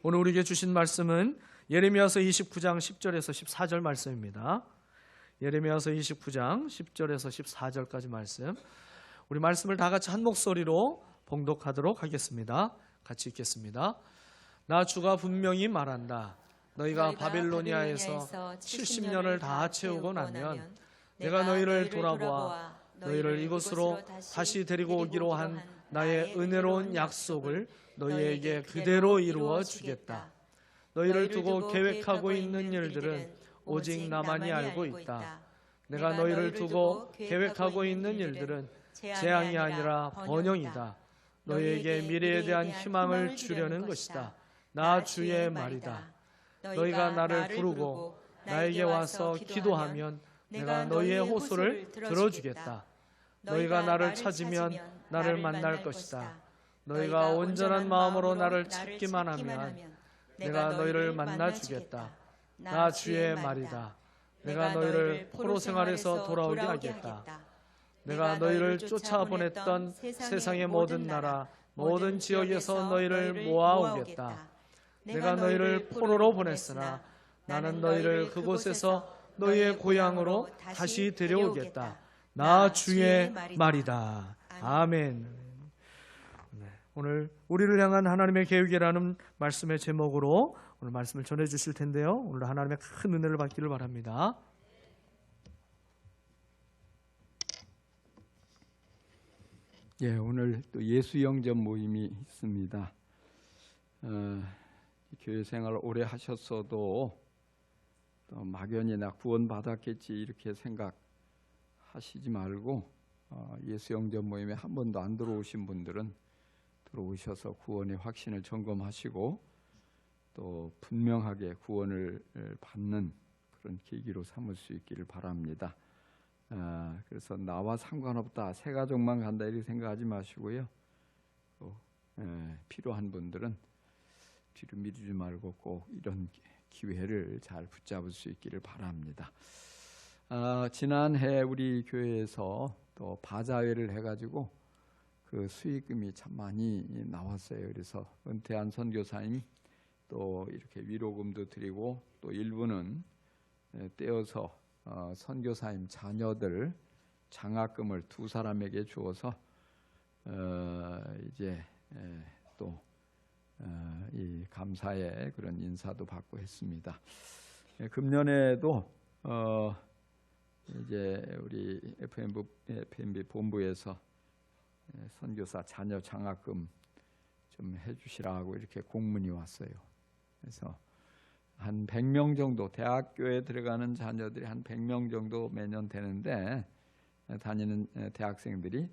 오늘 우리에게 주신 말씀은 예레미야서 29장 10절에서 14절 말씀입니다. 예레미야서 29장 10절에서 14절까지 말씀. 우리 말씀을 다 같이 한 목소리로 봉독하도록 하겠습니다. 같이 읽겠습니다. 나 주가 분명히 말한다. 너희가 바빌로니아에서 70년을 다 채우고 나면 내가 너희를 돌아보아 너희를 이곳으로 다시 데리고 오기로 한 나의 은혜로운 약속을 너희에게 그대로 이루어 주겠다. 너희를 두고 계획하고 있는 일들은 오직 나만이 알고 있다. 내가 너희를 두고 계획하고 있는 일들은 재앙이 아니라 번영이다. 너희에게 미래에 대한 희망을 주려는 것이다. 나 주의 말이다. 너희가 나를 부르고 나에게 와서 기도하면 내가 너희의 호소를 들어주겠다. 너희가 나를 찾으면 나를 만날 것이다. 너희가 온전한 마음으로 나를 찾기만 하면 내가 너희를 만나주겠다. 나 주의 말이다. 내가 너희를 포로 생활에서 돌아오게 하겠다. 내가 너희를 쫓아보냈던 세상의 모든 나라, 모든 지역에서 너희를 모아오겠다. 내가 너희를 포로로 보냈으나 나는 너희를 그곳에서 너희의 고향으로 다시 데려오겠다. 나 주의 말이다. 아멘. 오늘 우리를 향한 하나님의 계획이라는 말씀의 제목으로 오늘 말씀을 전해 주실 텐데요. 오늘 하나님의 큰 은혜를 받기를 바랍니다. 예, 오늘 또 예수 영접 모임이 있습니다. 교회 생활 오래 하셨어도 또 막연히나 구원 받았겠지 이렇게 생각하시지 말고 예수 영접 모임에 한 번도 안 들어오신 분들은 들어오셔서 구원의 확신을 점검하시고 또 분명하게 구원을 받는 그런 계기로 삼을 수 있기를 바랍니다. 그래서 나와 상관없다, 새 가족만 간다 이렇게 생각하지 마시고요. 또 필요한 분들은 뒤로 미루지 말고 꼭 이런 기회를 잘 붙잡을 수 있기를 바랍니다. 지난해 우리 교회에서 또 바자회를 해가지고 그 수익금이 참 많이 나왔어요. 그래서 은퇴한 선교사님이 또 이렇게 위로금도 드리고 또 일부는 떼어서 선교사님 자녀들 장학금을 2사람에게 주어서 이제 또 이 감사의 그런 인사도 받고 했습니다. 금년에도 이제 우리 FMB 본부에서 선교사 자녀 장학금 좀 해주시라고 이렇게 공문이 왔어요. 그래서 한 100명 정도, 대학교에 들어가는 자녀들이 한 100명 정도 매년 되는데 다니는 대학생들이,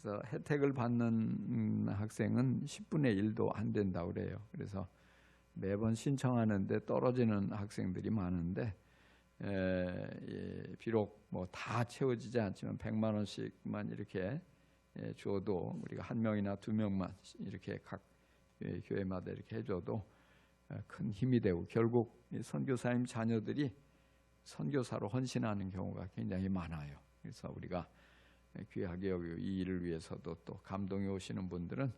그래서 혜택을 받는 학생은 10분의 1도 안 된다고 그래요. 그래서 매번 신청하는데 떨어지는 학생들이 많은데 비록 뭐 다 채워지지 않지만 100만 원씩만 이렇게 줘도, 우리가 1명이나 2명만 이렇게 각 교회마다 이렇게 해줘도 큰 힘이 되고, 결국 선교사님 자녀들이 선교사로 헌신하는 경우가 굉장히 많아요. 그래서 우리가 귀하게 여기고 이 일을 위해서도 또 감동이 오시는 분들은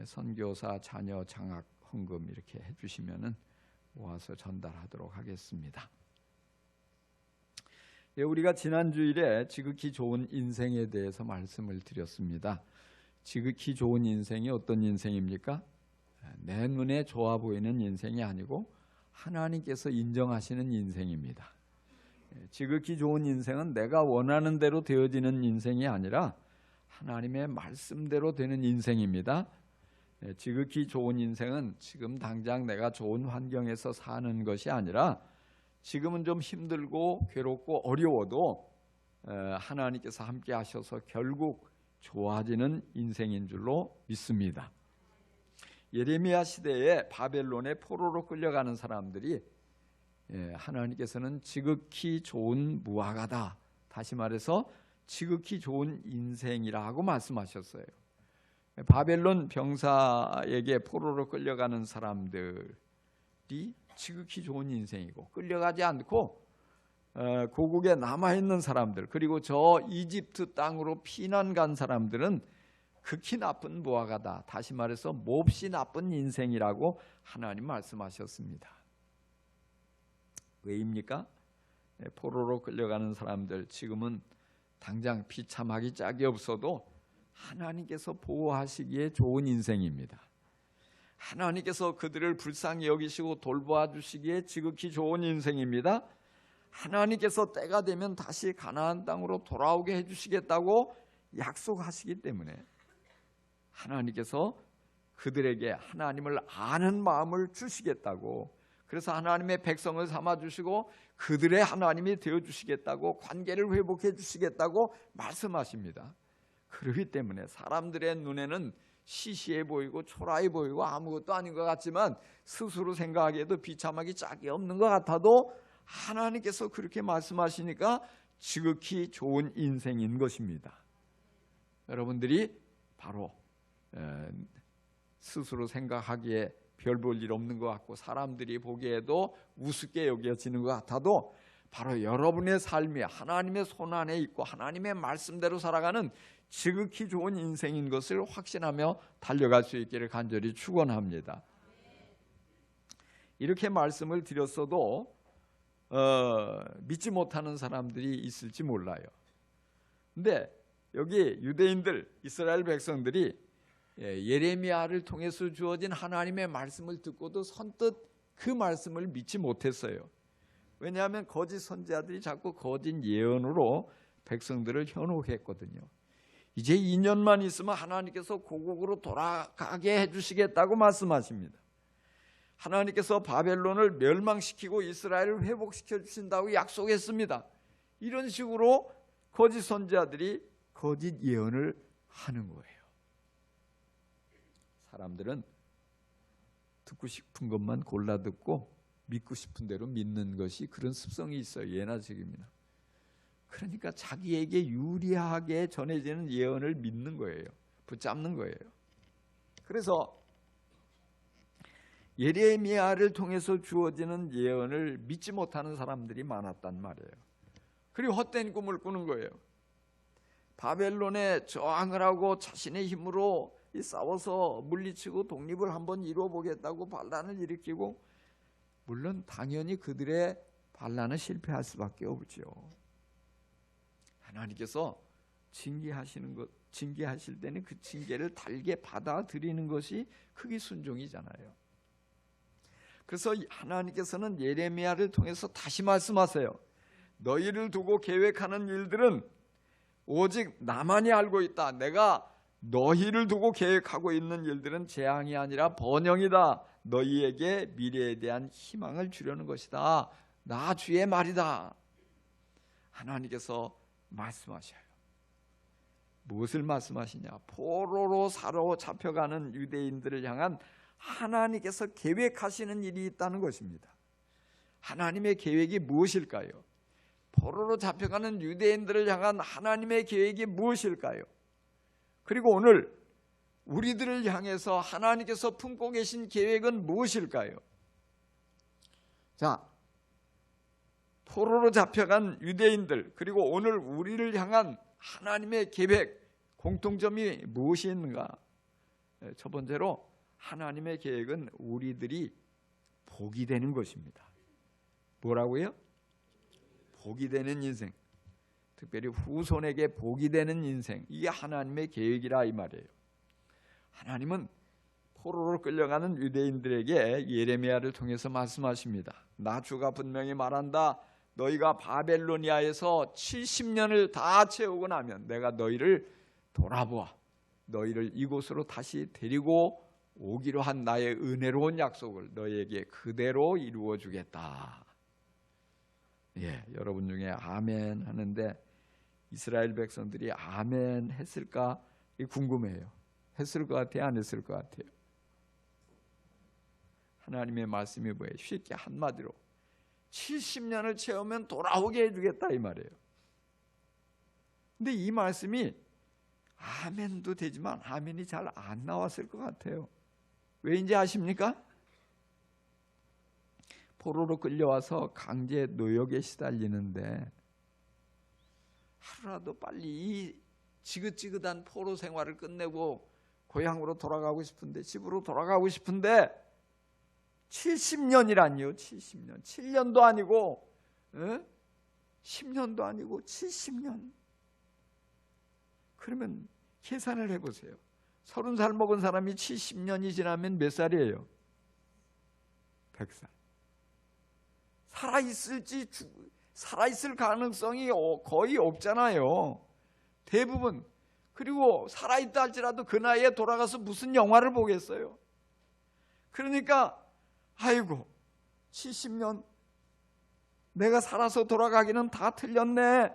선교사 자녀 장학 헌금 이렇게 해주시면은 모아서 전달하도록 하겠습니다. 우리가 지난 주일에 지극히 좋은 인생에 대해서 말씀을 드렸습니다. 지극히 좋은 인생이 어떤 인생입니까? 내 눈에 좋아 보이는 인생이 아니고 하나님께서 인정하시는 인생입니다. 지극히 좋은 인생은 내가 원하는 대로 되어지는 인생이 아니라 하나님의 말씀대로 되는 인생입니다. 지극히 좋은 인생은 지금 당장 내가 좋은 환경에서 사는 것이 아니라 지금은 좀 힘들고 괴롭고 어려워도 하나님께서 함께 하셔서 결국 좋아지는 인생인 줄로 믿습니다. 예레미야 시대에 바벨론의 포로로 끌려가는 사람들이 하나님께서는 지극히 좋은 무화과다, 다시 말해서 지극히 좋은 인생이라고 말씀하셨어요. 바벨론 병사에게 포로로 끌려가는 사람들이 지극히 좋은 인생이고, 끌려가지 않고 고국에 남아있는 사람들, 그리고 저 이집트 땅으로 피난 간 사람들은 극히 나쁜 무화과다. 다시 말해서 몹시 나쁜 인생이라고 하나님 말씀하셨습니다. 왜입니까? 포로로 끌려가는 사람들, 지금은 당장 비참하기 짝이 없어도 하나님께서 보호하시기에 좋은 인생입니다. 하나님께서 그들을 불쌍히 여기시고 돌보아 주시기에 지극히 좋은 인생입니다. 하나님께서 때가 되면 다시 가나안 땅으로 돌아오게 해주시겠다고 약속하시기 때문에 하나님께서 그들에게 하나님을 아는 마음을 주시겠다고, 그래서 하나님의 백성을 삼아주시고 그들의 하나님이 되어주시겠다고, 관계를 회복해 주시겠다고 말씀하십니다. 그렇기 때문에 사람들의 눈에는 시시해 보이고 초라해 보이고 아무것도 아닌 것 같지만, 스스로 생각하기에도 비참하기 짝이 없는 것 같아도 하나님께서 그렇게 말씀하시니까 지극히 좋은 인생인 것입니다. 여러분들이 바로 스스로 생각하기에 별 볼 일 없는 것 같고 사람들이 보기에도 우습게 여겨지는 것 같아도 바로 여러분의 삶이 하나님의 손안에 있고 하나님의 말씀대로 살아가는 지극히 좋은 인생인 것을 확신하며 달려갈 수 있기를 간절히 축원합니다. 이렇게 말씀을 드렸어도 믿지 못하는 사람들이 있을지 몰라요. 근데 여기 유대인들, 이스라엘 백성들이 예레미야를 통해서 주어진 하나님의 말씀을 듣고도 선뜻 그 말씀을 믿지 못했어요. 왜냐하면 거짓 선지자들이 자꾸 거짓 예언으로 백성들을 현혹했거든요. 이제 2년만 있으면 하나님께서 고국으로 돌아가게 해주시겠다고 말씀하십니다. 하나님께서 바벨론을 멸망시키고 이스라엘을 회복시켜 주신다고 약속했습니다. 이런 식으로 거짓 선지자들이 거짓 예언을 하는 거예요. 사람들은 듣고 싶은 것만 골라 듣고 믿고 싶은 대로 믿는 것이 그런 습성이 있어요. 예나 지금이나. 그러니까 자기에게 유리하게 전해지는 예언을 믿는 거예요. 붙잡는 거예요. 그래서 예레미야를 통해서 주어지는 예언을 믿지 못하는 사람들이 많았단 말이에요. 그리고 헛된 꿈을 꾸는 거예요. 바벨론에 저항을 하고 자신의 힘으로 싸워서 물리치고 독립을 한번 이루어보겠다고 반란을 일으키고, 물론 당연히 그들의 반란은 실패할 수밖에 없죠. 하나님께서 징계하실 때는 그 징계를 달게 받아들이는 것이 그게 순종이잖아요. 그래서 하나님께서는 예레미야를 통해서 다시 말씀하세요. 너희를 두고 계획하는 일들은 오직 나만이 알고 있다. 내가 너희를 두고 계획하고 있는 일들은 재앙이 아니라 번영이다. 너희에게 미래에 대한 희망을 주려는 것이다. 나 주의 말이다. 하나님께서 말씀하셔요. 무엇을 말씀하시냐? 포로로 사로잡혀가는 유대인들을 향한 하나님께서 계획하시는 일이 있다는 것입니다. 하나님의 계획이 무엇일까요? 포로로 잡혀가는 유대인들을 향한 하나님의 계획이 무엇일까요? 그리고 오늘 우리들을 향해서 하나님께서 품고 계신 계획은 무엇일까요? 자, 포로로 잡혀간 유대인들, 그리고 오늘 우리를 향한 하나님의 계획, 공통점이 무엇이 있는가? 첫 번째로 하나님의 계획은 우리들이 복이 되는 것입니다. 뭐라고요? 복이 되는 인생, 특별히 후손에게 복이 되는 인생, 이게 하나님의 계획이라 이 말이에요. 하나님은 포로로 끌려가는 유대인들에게 예레미야를 통해서 말씀하십니다. 나 주가 분명히 말한다. 너희가 바벨로니아에서 70년을 다 채우고 나면 내가 너희를 돌아보아 너희를 이곳으로 다시 데리고 오기로 한 나의 은혜로운 약속을 너희에게 그대로 이루어 주겠다. 예, 여러분 중에 아멘 하는데 이스라엘 백성들이 아멘 했을까 궁금해요. 했을 것 같아요? 안 했을 것 같아요? 하나님의 말씀이 뭐예요? 쉽게 한마디로 70년을 채우면 돌아오게 해주겠다 이 말이에요. 근데 이 말씀이 아멘도 되지만 아멘이 잘 안 나왔을 것 같아요. 왜인지 아십니까? 포로로 끌려와서 강제 노역에 시달리는데 하루라도 빨리 이 지긋지긋한 포로 생활을 끝내고 고향으로 돌아가고 싶은데, 집으로 돌아가고 싶은데 70년이란요. 70년. 7년도 아니고 10년도 아니고 70년. 그러면 계산을 해보세요. 30살 먹은 사람이 70년이 지나면 몇 살이에요? 100살. 살아있을 가능성이 거의 없잖아요. 대부분. 그리고 살아있다 할지라도 그 나이에 돌아가서 무슨 영화를 보겠어요? 그러니까 아이고 70년 내가 살아서 돌아가기는 다 틀렸네.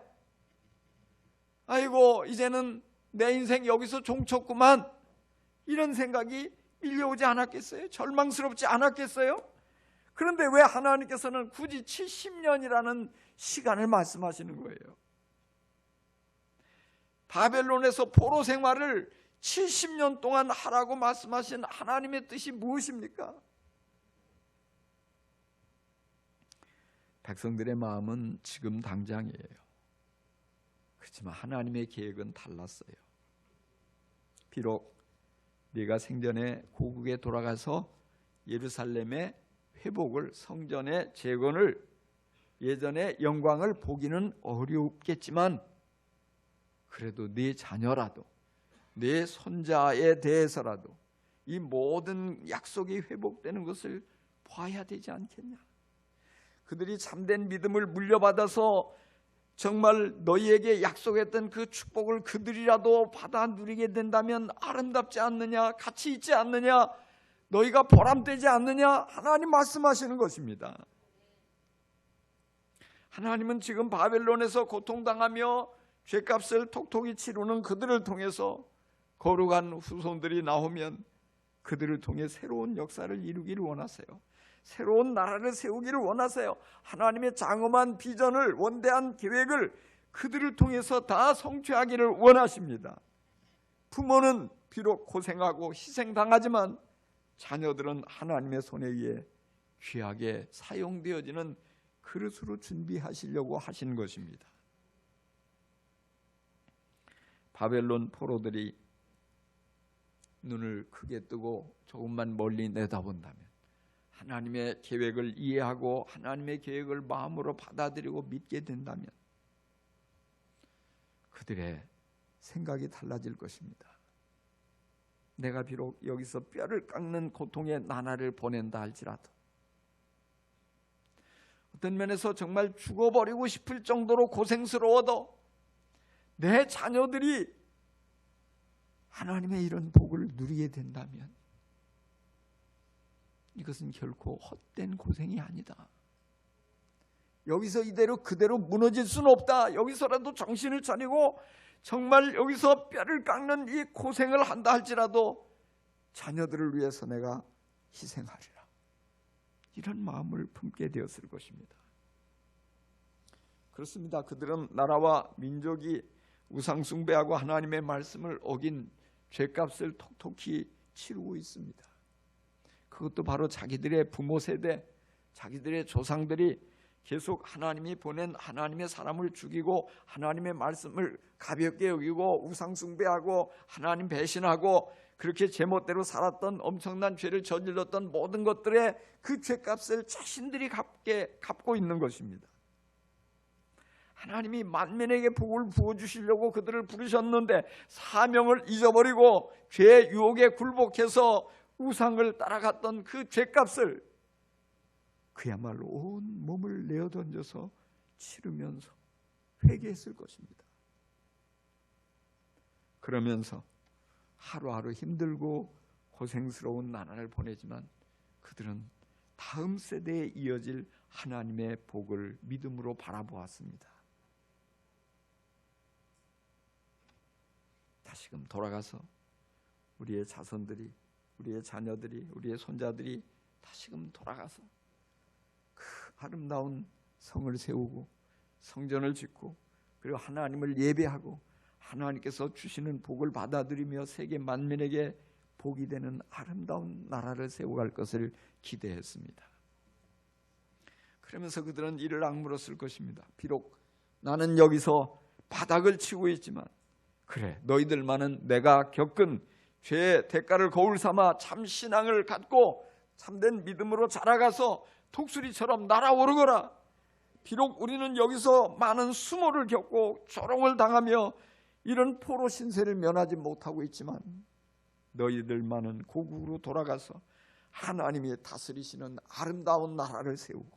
아이고 이제는 내 인생 여기서 종쳤구만. 이런 생각이 밀려오지 않았겠어요? 절망스럽지 않았겠어요? 그런데 왜 하나님께서는 굳이 70년이라는 시간을 말씀하시는 거예요? 바벨론에서 포로 생활을 70년 동안 하라고 말씀하신 하나님의 뜻이 무엇입니까? 백성들의 마음은 지금 당장이에요. 그렇지만 하나님의 계획은 달랐어요. 비록 네가 생전에 고국에 돌아가서 예루살렘의 회복을, 성전의 재건을, 예전의 영광을 보기는 어렵겠지만 그래도 네 자녀라도, 네 손자에 대해서라도 이 모든 약속이 회복되는 것을 봐야 되지 않겠냐? 그들이 참된 믿음을 물려받아서 정말 너희에게 약속했던 그 축복을 그들이라도 받아 누리게 된다면 아름답지 않느냐? 가치 있지 않느냐? 너희가 보람되지 않느냐? 하나님 말씀하시는 것입니다. 하나님은 지금 바벨론에서 고통당하며 죄값을 톡톡히 치르는 그들을 통해서 거룩한 후손들이 나오면 그들을 통해 새로운 역사를 이루기를 원하세요. 새로운 나라를 세우기를 원하세요. 하나님의 장엄한 비전을, 원대한 계획을 그들을 통해서 다 성취하기를 원하십니다. 부모는 비록 고생하고 희생당하지만 자녀들은 하나님의 손에 의해 귀하게 사용되어지는 그릇으로 준비하시려고 하신 것입니다. 바벨론 포로들이 눈을 크게 뜨고 조금만 멀리 내다본다면, 하나님의 계획을 이해하고 하나님의 계획을 마음으로 받아들이고 믿게 된다면 그들의 생각이 달라질 것입니다. 내가 비록 여기서 뼈를 깎는 고통의 나날을 보낸다 할지라도, 어떤 면에서 정말 죽어버리고 싶을 정도로 고생스러워도 내 자녀들이 하나님의 이런 복을 누리게 된다면 이것은 결코 헛된 고생이 아니다. 여기서 이대로 그대로 무너질 수는 없다. 여기서라도 정신을 차리고 정말 여기서 뼈를 깎는 이 고생을 한다 할지라도 자녀들을 위해서 내가 희생하리라. 이런 마음을 품게 되었을 것입니다. 그렇습니다. 그들은 나라와 민족이 우상 숭배하고 하나님의 말씀을 어긴 죄값을 톡톡히 치르고 있습니다. 그것도 바로 자기들의 부모 세대, 자기들의 조상들이 계속 하나님이 보낸 하나님의 사람을 죽이고 하나님의 말씀을 가볍게 여기고 우상 숭배하고 하나님 배신하고 그렇게 제멋대로 살았던, 엄청난 죄를 저질렀던 모든 것들의 그 죄값을 자신들이 갚고 있는 것입니다. 하나님이 만민에게 복을 부어주시려고 그들을 부르셨는데 사명을 잊어버리고 죄의 유혹에 굴복해서 우상을 따라갔던 그 죄값을 그야말로 온 몸을 내어던져서 치르면서 회개했을 것입니다. 그러면서 하루하루 힘들고 고생스러운 나날을 보내지만 그들은 다음 세대에 이어질 하나님의 복을 믿음으로 바라보았습니다. 다시금 돌아가서 우리의 자손들이, 우리의 자녀들이, 우리의 손자들이 다시금 돌아가서 그 아름다운 성을 세우고 성전을 짓고 그리고 하나님을 예배하고 하나님께서 주시는 복을 받아들이며 세계 만민에게 복이 되는 아름다운 나라를 세워갈 것을 기대했습니다. 그러면서 그들은 이를 악물었을 것입니다. 비록 나는 여기서 바닥을 치고 있지만 그래, 너희들만은 내가 겪은 죄의 대가를 거울 삼아 참 신앙을 갖고 참된 믿음으로 자라가서 독수리처럼 날아오르거라. 비록 우리는 여기서 많은 수모를 겪고 조롱을 당하며 이런 포로 신세를 면하지 못하고 있지만 너희들만은 고국으로 돌아가서 하나님이 다스리시는 아름다운 나라를 세우고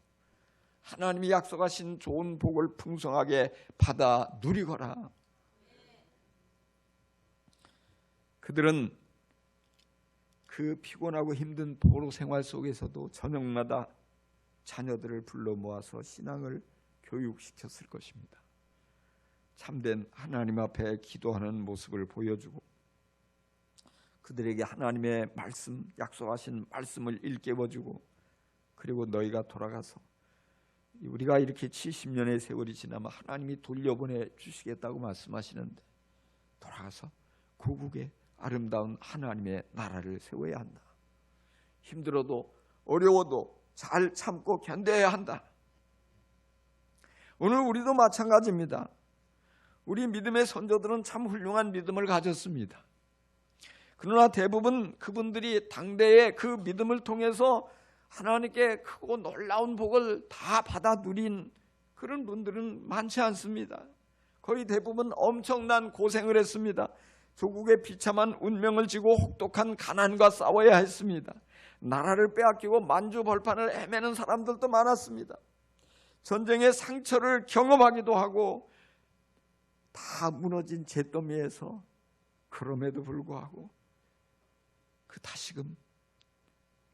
하나님이 약속하신 좋은 복을 풍성하게 받아 누리거라. 그들은 그 피곤하고 힘든 포로 생활 속에서도 저녁마다 자녀들을 불러 모아서 신앙을 교육시켰을 것입니다. 참된 하나님 앞에 기도하는 모습을 보여주고 그들에게 하나님의 말씀, 약속하신 말씀을 일깨워주고 그리고 너희가 돌아가서 우리가 이렇게 70년의 세월이 지나면 하나님이 돌려보내 주시겠다고 말씀하시는데 돌아가서 고국에 아름다운 하나님의 나라를 세워야 한다. 힘들어도 어려워도 잘 참고 견뎌야 한다. 오늘 우리도 마찬가지입니다. 우리 믿음의 선조들은 참 훌륭한 믿음을 가졌습니다. 그러나 대부분 그분들이 당대의 그 믿음을 통해서 하나님께 크고 놀라운 복을 다 받아 누린 그런 분들은 많지 않습니다. 거의 대부분 엄청난 고생을 했습니다. 조국의 비참한 운명을 지고 혹독한 가난과 싸워야 했습니다. 나라를 빼앗기고 만주벌판을 헤매는 사람들도 많았습니다. 전쟁의 상처를 경험하기도 하고 다 무너진 잿더미에서 그럼에도 불구하고 그 다시금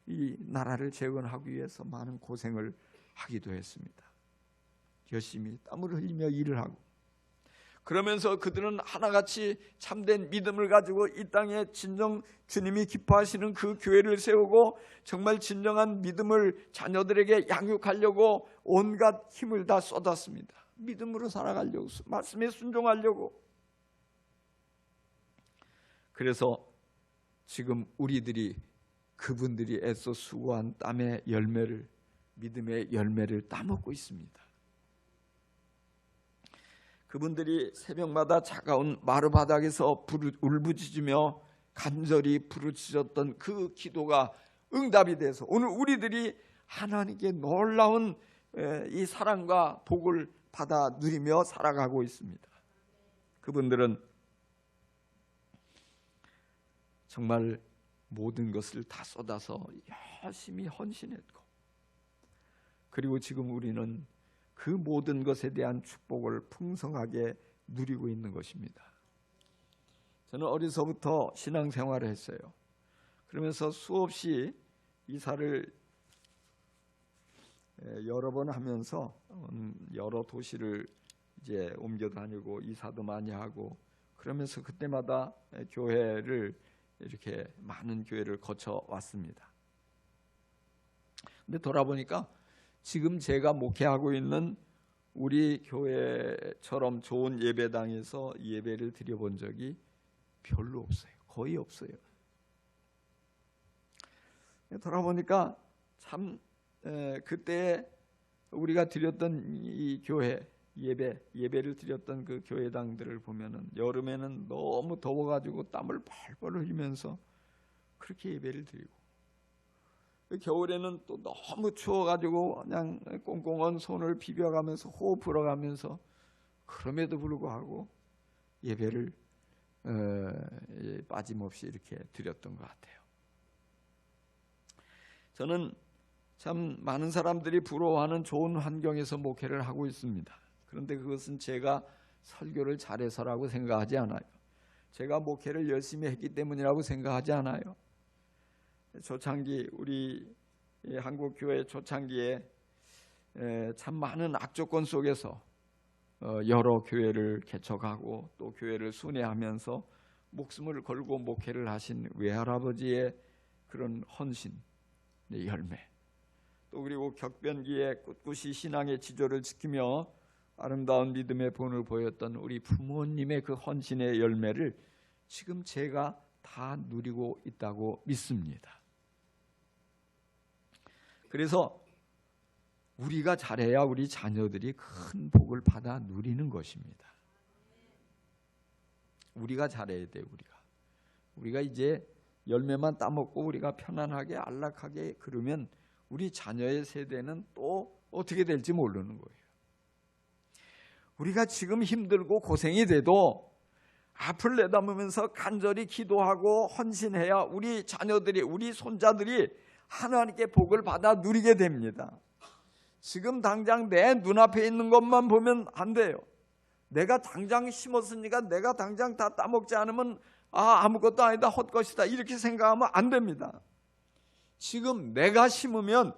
이 나라를 재건하기 위해서 많은 고생을 하기도 했습니다. 열심히 땀을 흘리며 일을 하고 그러면서 그들은 하나같이 참된 믿음을 가지고 이 땅에 진정 주님이 기뻐하시는 그 교회를 세우고 정말 진정한 믿음을 자녀들에게 양육하려고 온갖 힘을 다 쏟았습니다. 믿음으로 살아가려고, 말씀에 순종하려고. 그래서 지금 우리들이 그분들이 애써 수고한 땀의 열매를, 믿음의 열매를 따먹고 있습니다. 그분들이 새벽마다 차가운 마루바닥에서 울부짖으며 간절히 부르짖었던 그 기도가 응답이 돼서 오늘 우리들이 하나님께 놀라운 이 사랑과 복을 받아 누리며 살아가고 있습니다. 그분들은 정말 모든 것을 다 쏟아서 열심히 헌신했고 그리고 지금 우리는 그 모든 것에 대한 축복을 풍성하게 누리고 있는 것입니다. 저는 어려서부터 신앙생활을 했어요. 그러면서 수없이 이사를 여러 번 하면서 여러 도시를 이제 옮겨 다니고 이사도 많이 하고 그러면서 그때마다 교회를 이렇게 많은 교회를 거쳐 왔습니다. 근데 돌아보니까 지금 제가 목회하고 있는 우리 교회처럼 좋은 예배당에서 예배를 드려본 적이 별로 없어요. 거의 없어요. 돌아보니까 참 그때 우리가 드렸던 이 교회 예배를 드렸던 그 교회당들을 보면은 여름에는 너무 더워가지고 땀을 펄펄 흘리면서 그렇게 예배를 드리고 겨울에는 또 너무 추워가지고 그냥 꽁꽁한 손을 비벼가면서 호흡 불어가면서 그럼에도 불구하고 예배를 빠짐없이 이렇게 드렸던 것 같아요. 저는 참 많은 사람들이 부러워하는 좋은 환경에서 목회를 하고 있습니다. 그런데 그것은 제가 설교를 잘해서라고 생각하지 않아요. 제가 목회를 열심히 했기 때문이라고 생각하지 않아요. 초창기 우리 한국교회 초창기에 참 많은 악조건 속에서 여러 교회를 개척하고 또 교회를 순회하면서 목숨을 걸고 목회를 하신 외할아버지의 그런 헌신의 열매 또 그리고 격변기에 꿋꿋이 신앙의 지조를 지키며 아름다운 믿음의 본을 보였던 우리 부모님의 그 헌신의 열매를 지금 제가 다 누리고 있다고 믿습니다. 그래서 우리가 잘해야 우리 자녀들이 큰 복을 받아 누리는 것입니다. 우리가 잘해야 돼. 우리가 이제 열매만 따먹고 우리가 편안하게 안락하게 그러면 우리 자녀의 세대는 또 어떻게 될지 모르는 거예요. 우리가 지금 힘들고 고생이 돼도 앞을 내다보면서 간절히 기도하고 헌신해야 우리 자녀들이, 우리 손자들이 하나님께 복을 받아 누리게 됩니다. 지금 당장 내 눈앞에 있는 것만 보면 안 돼요. 내가 당장 심었으니까 내가 당장 다 따먹지 않으면 아무것도 아니다, 헛것이다, 이렇게 생각하면 안 됩니다. 지금 내가 심으면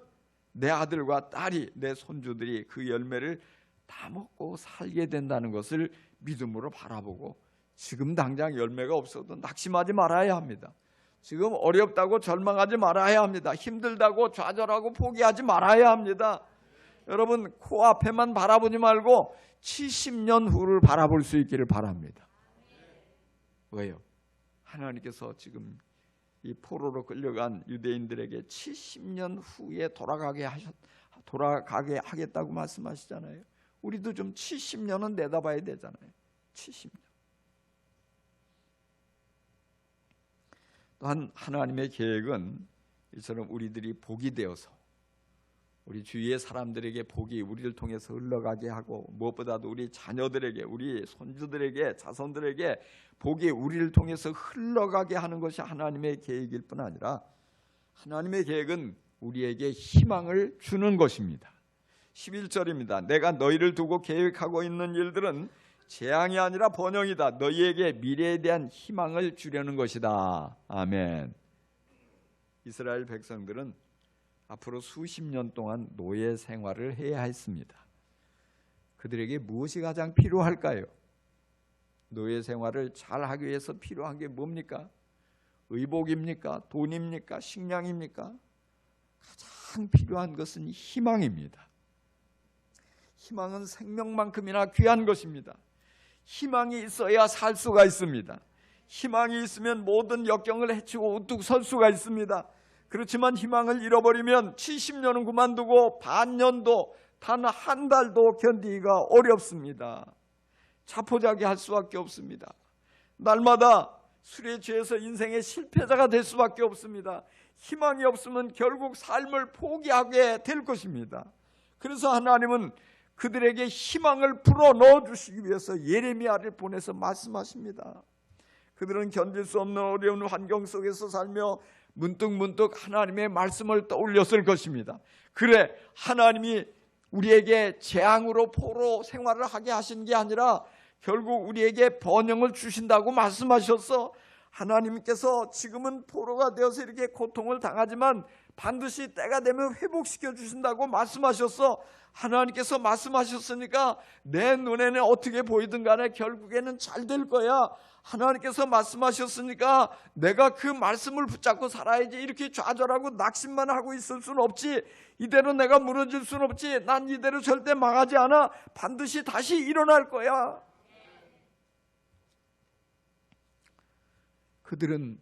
내 아들과 딸이, 내 손주들이 그 열매를 다 먹고 살게 된다는 것을 믿음으로 바라보고, 지금 당장 열매가 없어도 낙심하지 말아야 합니다. 지금 어렵다고 절망하지 말아야 합니다. 힘들다고 좌절하고 포기하지 말아야 합니다. 여러분, 코앞에만 바라보지 말고 70년 후를 바라볼 수 있기를 바랍니다. 왜요? 하나님께서 지금 이 포로로 끌려간 유대인들에게 70년 후에 돌아가게 하겠다고 말씀하시잖아요. 우리도 좀 70년은 내다봐야 되잖아요. 70년. 또한 하나님의 계획은 이처럼 우리들이 복이 되어서 우리 주위의 사람들에게 복이 우리를 통해서 흘러가게 하고, 무엇보다도 우리 자녀들에게, 우리 손주들에게, 자손들에게 복이 우리를 통해서 흘러가게 하는 것이 하나님의 계획일 뿐 아니라, 하나님의 계획은 우리에게 희망을 주는 것입니다. 11절입니다. 내가 너희를 두고 계획하고 있는 일들은 재앙이 아니라 번영이다. 너희에게 미래에 대한 희망을 주려는 것이다. 아멘. 이스라엘 백성들은 앞으로 수십 년 동안 노예 생활을 해야 했습니다. 그들에게 무엇이 가장 필요할까요? 노예 생활을 잘 하기 위해서 필요한 게 뭡니까? 의복입니까? 돈입니까? 식량입니까? 가장 필요한 것은 희망입니다. 희망은 생명만큼이나 귀한 것입니다. 희망이 있어야 살 수가 있습니다. 희망이 있으면 모든 역경을 헤치고 우뚝 설 수가 있습니다. 그렇지만 희망을 잃어버리면 70년은 그만두고 반년도, 단 한 달도 견디기가 어렵습니다. 자포자기 할 수밖에 없습니다. 날마다 술에 취해서 인생의 실패자가 될 수밖에 없습니다. 희망이 없으면 결국 삶을 포기하게 될 것입니다. 그래서 하나님은 그들에게 희망을 불어넣어 주시기 위해서 예레미야를 보내서 말씀하십니다. 그들은 견딜 수 없는 어려운 환경 속에서 살며 문득문득 하나님의 말씀을 떠올렸을 것입니다. 그래, 하나님이 우리에게 재앙으로 포로 생활을 하게 하신 게 아니라 결국 우리에게 번영을 주신다고 말씀하셔서, 하나님께서 지금은 포로가 되어서 이렇게 고통을 당하지만 반드시 때가 되면 회복시켜 주신다고 말씀하셔서, 하나님께서 말씀하셨으니까 내 눈에는 어떻게 보이든 간에 결국에는 잘 될 거야. 하나님께서 말씀하셨으니까 내가 그 말씀을 붙잡고 살아야지. 이렇게 좌절하고 낙심만 하고 있을 수는 없지. 이대로 내가 무너질 수는 없지. 난 이대로 절대 망하지 않아. 반드시 다시 일어날 거야. 그들은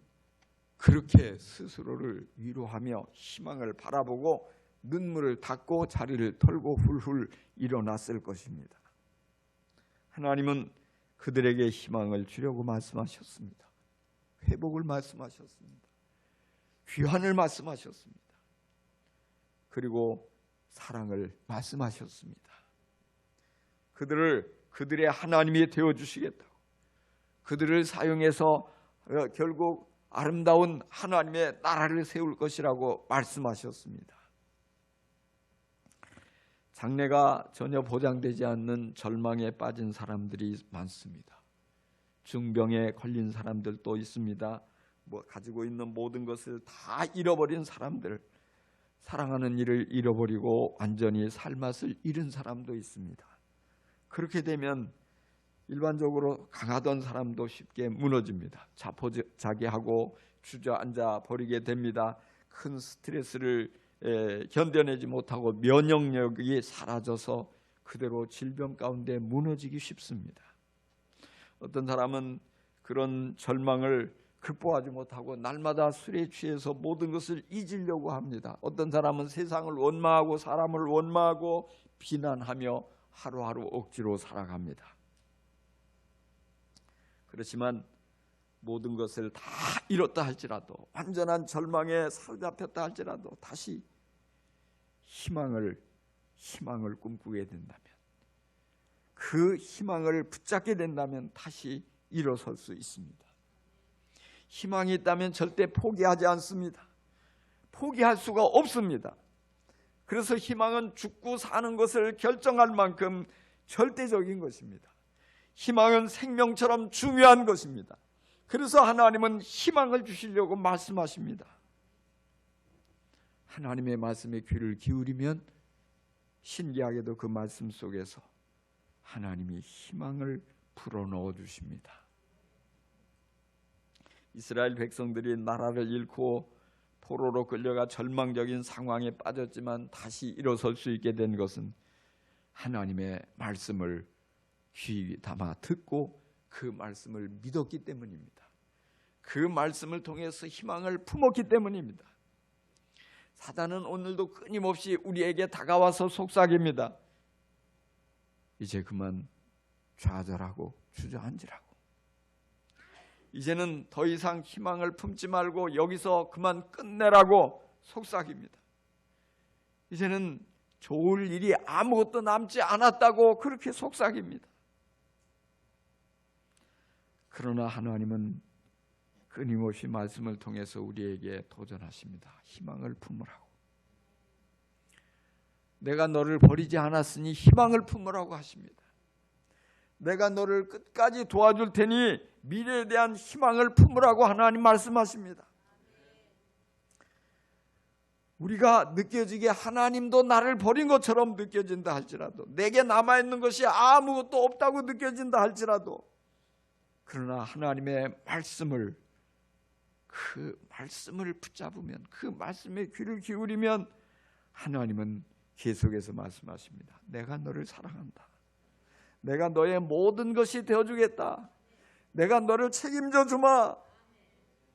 그렇게 스스로를 위로하며 희망을 바라보고 눈물을 닦고 자리를 털고 훌훌 일어났을 것입니다. 하나님은 그들에게 희망을 주려고 말씀하셨습니다. 회복을 말씀하셨습니다. 귀환을 말씀하셨습니다. 그리고 사랑을 말씀하셨습니다. 그들의 하나님이 되어주시겠다고, 그들을 사용해서 결국 아름다운 하나님의 나라를 세울 것이라고 말씀하셨습니다. 장래가 전혀 보장되지 않는 절망에 빠진 사람들이 많습니다. 중병에 걸린 사람들도 있습니다. 가지고 있는 모든 것을 다 잃어버린 사람들, 사랑하는 이를 잃어버리고 완전히 삶맛을 잃은 사람도 있습니다. 그렇게 되면 일반적으로 강하던 사람도 쉽게 무너집니다. 자포자기하고 주저앉아 버리게 됩니다. 큰 스트레스를 견뎌내지 못하고 면역력이 사라져서 그대로 질병 가운데 무너지기 쉽습니다. 어떤 사람은 그런 절망을 극복하지 못하고 날마다 술에 취해서 모든 것을 잊으려고 합니다. 어떤 사람은 세상을 원망하고 사람을 원망하고 비난하며 하루하루 억지로 살아갑니다. 그렇지만 모든 것을 다 잃었다 할지라도, 완전한 절망에 사로잡혔다 할지라도 다시 희망을 꿈꾸게 된다면, 그 희망을 붙잡게 된다면 다시 일어설 수 있습니다. 희망이 있다면 절대 포기하지 않습니다. 포기할 수가 없습니다. 그래서 희망은 죽고 사는 것을 결정할 만큼 절대적인 것입니다. 희망은 생명처럼 중요한 것입니다. 그래서 하나님은 희망을 주시려고 말씀하십니다. 하나님의 말씀에 귀를 기울이면 신기하게도 그 말씀 속에서 하나님이 희망을 불어넣어 주십니다. 이스라엘 백성들이 나라를 잃고 포로로 끌려가 절망적인 상황에 빠졌지만 다시 일어설 수 있게 된 것은 하나님의 말씀을 귀 담아 듣고 그 말씀을 믿었기 때문입니다. 그 말씀을 통해서 희망을 품었기 때문입니다. 사단은 오늘도 끊임없이 우리에게 다가와서 속삭입니다. 이제 그만 좌절하고 주저앉으라고. 이제는 더 이상 희망을 품지 말고 여기서 그만 끝내라고 속삭입니다. 이제는 좋을 일이 아무것도 남지 않았다고 그렇게 속삭입니다. 그러나 하나님은 끊임없이 말씀을 통해서 우리에게 도전하십니다. 희망을 품으라고. 내가 너를 버리지 않았으니 희망을 품으라고 하십니다. 내가 너를 끝까지 도와줄 테니 미래에 대한 희망을 품으라고 하나님 말씀하십니다. 우리가 느껴지게 하나님도 나를 버린 것처럼 느껴진다 할지라도, 내게 남아있는 것이 아무것도 없다고 느껴진다 할지라도, 그러나 하나님의 말씀을, 그 말씀을 붙잡으면, 그 말씀에 귀를 기울이면 하나님은 계속해서 말씀하십니다. 내가 너를 사랑한다. 내가 너의 모든 것이 되어주겠다. 내가 너를 책임져 주마.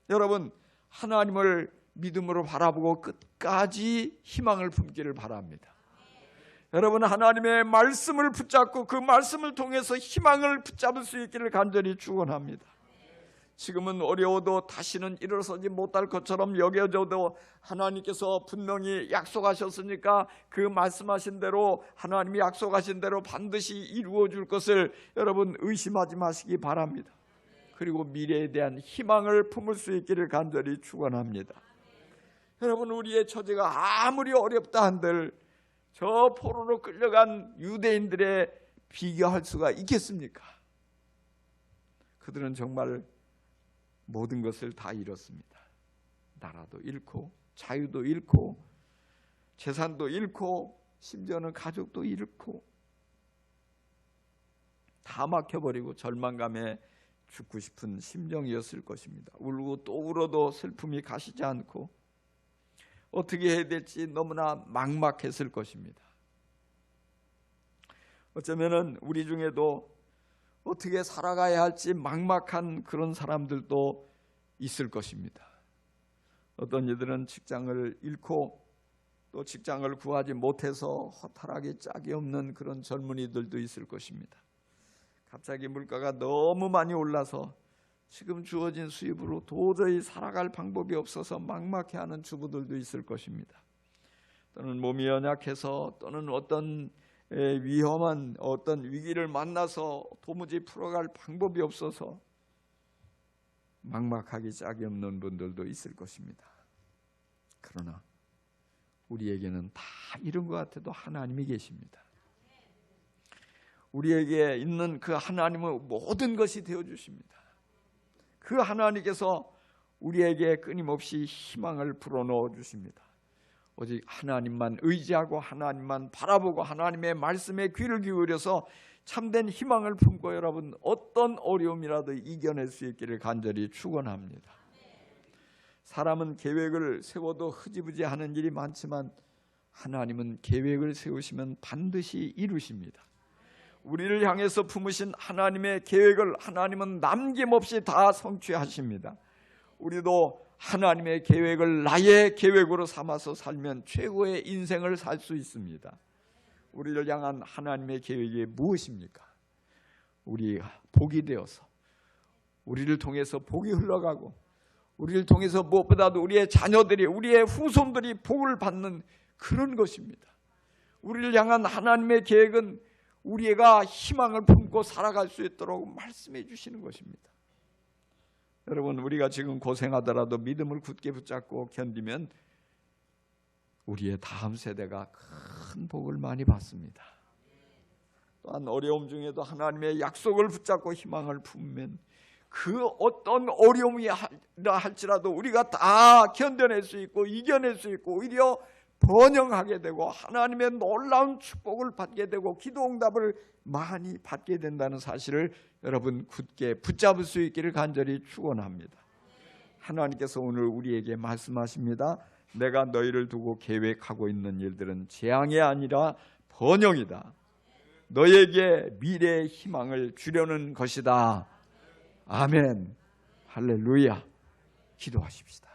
여러분, 하나님을 믿음으로 바라보고 끝까지 희망을 품기를 바랍니다. 여러분, 하나님의 말씀을 붙잡고 그 말씀을 통해서 희망을 붙잡을 수 있기를 간절히 축원합니다. 지금은 어려워도 다시는 일어서지 못할 것처럼 여겨져도 하나님께서 분명히 약속하셨으니까 그 말씀하신 대로, 하나님이 약속하신 대로 반드시 이루어 줄 것을 여러분 의심하지 마시기 바랍니다. 그리고 미래에 대한 희망을 품을 수 있기를 간절히 축원합니다. 여러분, 우리의 처지가 아무리 어렵다 한들 저 포로로 끌려간 유대인들에 비교할 수가 있겠습니까? 그들은 정말 모든 것을 다 잃었습니다. 나라도 잃고, 자유도 잃고, 재산도 잃고, 심지어는 가족도 잃고, 다 막혀버리고 절망감에 죽고 싶은 심정이었을 것입니다. 울고 또 울어도 슬픔이 가시지 않고 어떻게 해야 될지 너무나 막막했을 것입니다. 어쩌면은 우리 중에도 어떻게 살아가야 할지 막막한 그런 사람들도 있을 것입니다. 어떤 이들은 직장을 잃고 또 직장을 구하지 못해서 허탈하게 짝이 없는 그런 젊은이들도 있을 것입니다. 갑자기 물가가 너무 많이 올라서 지금 주어진 수입으로 도저히 살아갈 방법이 없어서 막막해하는 주부들도 있을 것입니다. 또는 몸이 연약해서, 또는 어떤 위험한 어떤 위기를 만나서 도무지 풀어갈 방법이 없어서 막막하기 짝이 없는 분들도 있을 것입니다. 그러나 우리에게는 다 이런 것 같아도 하나님이 계십니다. 우리에게 있는 그 하나님의 모든 것이 되어주십니다. 그 하나님께서 우리에게 끊임없이 희망을 불어넣어 주십니다. 오직 하나님만 의지하고 하나님만 바라보고 하나님의 말씀에 귀를 기울여서 참된 희망을 품고 여러분 어떤 어려움이라도 이겨낼 수 있기를 간절히 축원합니다. 사람은 계획을 세워도 흐지부지 하는 일이 많지만 하나님은 계획을 세우시면 반드시 이루십니다. 우리를 향해서 품으신 하나님의 계획을 하나님은 남김없이 다 성취하십니다. 우리도 하나님의 계획을 나의 계획으로 삼아서 살면 최고의 인생을 살 수 있습니다. 우리를 향한 하나님의 계획이 무엇입니까? 우리 복이 되어서 우리를 통해서 복이 흘러가고 우리를 통해서 무엇보다도 우리의 자녀들이, 우리의 후손들이 복을 받는 그런 것입니다. 우리를 향한 하나님의 계획은 우리가 희망을 품고 살아갈 수 있도록 말씀해 주시는 것입니다. 여러분, 우리가 지금 고생하더라도 믿음을 굳게 붙잡고 견디면 우리의 다음 세대가 큰 복을 많이 받습니다. 또한 어려움 중에도 하나님의 약속을 붙잡고 희망을 품으면 그 어떤 어려움이 할지라도 우리가 다 견뎌낼 수 있고 이겨낼 수 있고 오히려 번영하게 되고 하나님의 놀라운 축복을 받게 되고 기도 응답을 많이 받게 된다는 사실을 여러분 굳게 붙잡을 수 있기를 간절히 축원합니다. 하나님께서 오늘 우리에게 말씀하십니다. 내가 너희를 두고 계획하고 있는 일들은 재앙이 아니라 번영이다. 너에게 미래의 희망을 주려는 것이다. 아멘. 할렐루야. 기도하십시다.